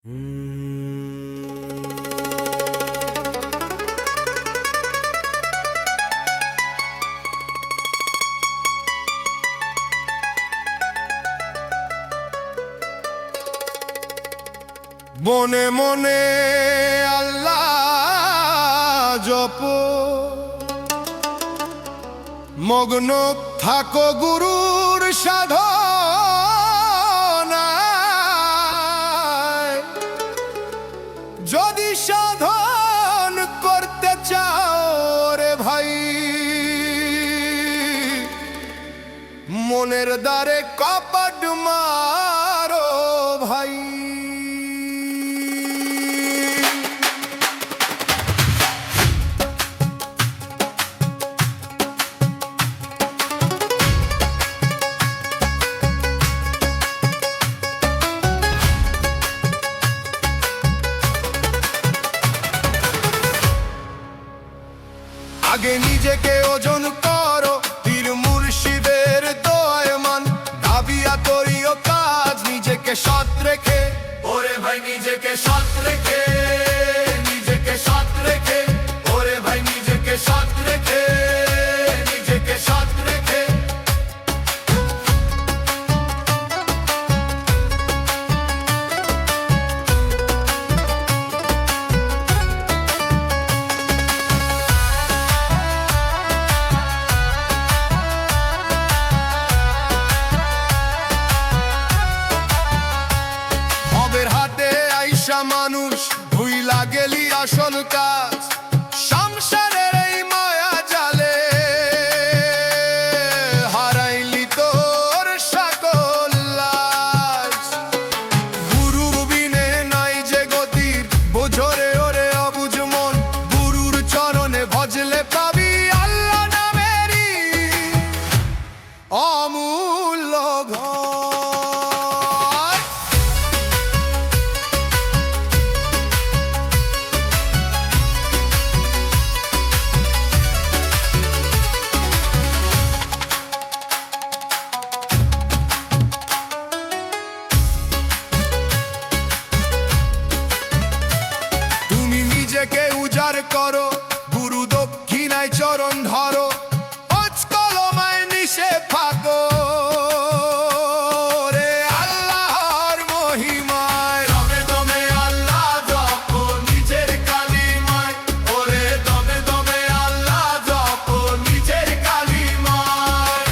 মনে মনে আল্লাহ জপ, মগ্ন থাকো গুরুর সাধনায়। যদি সাধন করতে চাও রে ভাই, মনের দ্বারে কপাট মারো ভাই। আগে নিজেকে ওজন করো, পীর মুর্শিদের দোয়ায় মান। দাবিয়া করিও কাজ নিজেকে সৎ রেখে, ওরে ভাই নিজেকে সৎ রেখে, নিজেকে সৎ রেখে, ওরে ভাই নিজেকে সৎ রেখে, নিজেকে সৎ রেখে। মানুষ ভুইলা গেলি আসল কাজ, সংসারের এই মায়া জালে হারাইলি তোর সকল লাজ। গুরু বিনে নাই যে গতির, বোঝরে ওরে অবুঝ মন। গুরুর চরণে ভজলে পাবি আল্লাহ নামেরই অমূল্য ঘর। নিজেকে উজাড় করো, গুরু দক্ষিণায় চরণ ধরো। আজ কলমায় নিশে থাকো রে আল্লাহর মহিমায়। দমে দমে আল্লাহ জপো নিজের কালিমায়, ওরে দমে দমে আল্লাহ জপো নিজের কালিমায়।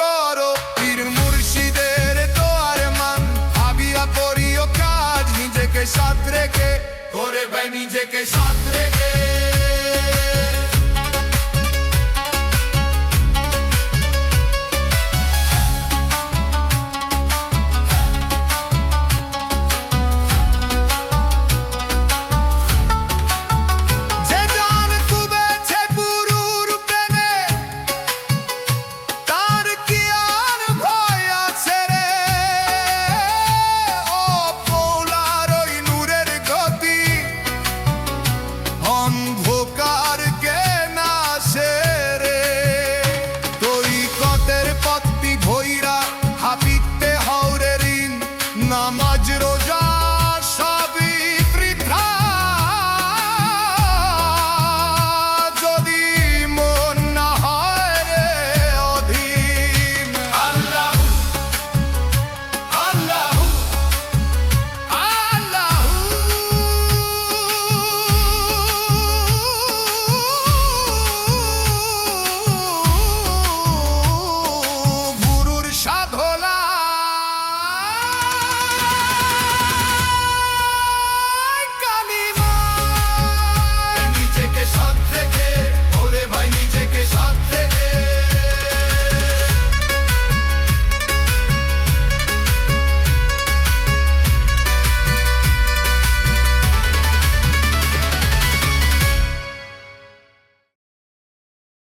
করো পীর মুর্শিদের দোয়ার মান। ভাবিয়া করিও কাজ নিজেকে সৎ রেখে, করে ভাই নিজেকে সৎ রেখে।